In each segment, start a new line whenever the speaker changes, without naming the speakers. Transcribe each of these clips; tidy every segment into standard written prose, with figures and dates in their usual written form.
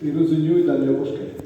i rozumiuj dal mio boschetto.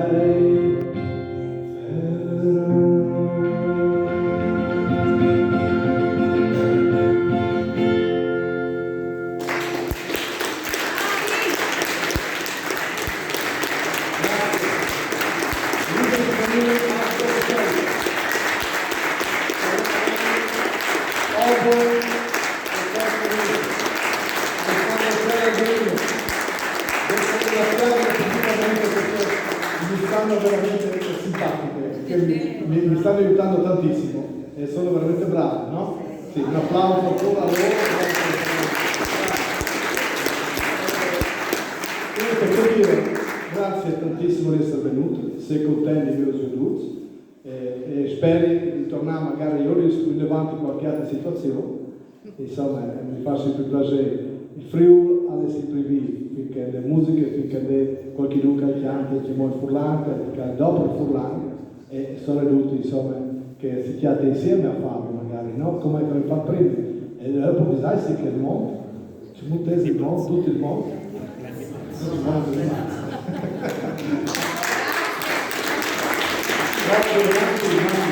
Vai
simpatiche, che mi stanno aiutando tantissimo e sono veramente brave, no? Sì, un applauso ancora a loro. Per dire, grazie tantissimo di essere venuti, sei contenti di aver venuto e speri di tornare magari ora in avanti qualche altra situazione. Insomma, mi fa sempre piacere. Il Friuli è sempre vivo, finché le musiche, finché qualche duca canta, c'è il furlante, finché dopo il furlante e sono tutti insomma che si chiate insieme a farlo magari, no? Come fa prima. E dopo bisogna che il mondo, c'è molto il mondo, tutto il mondo. Grazie,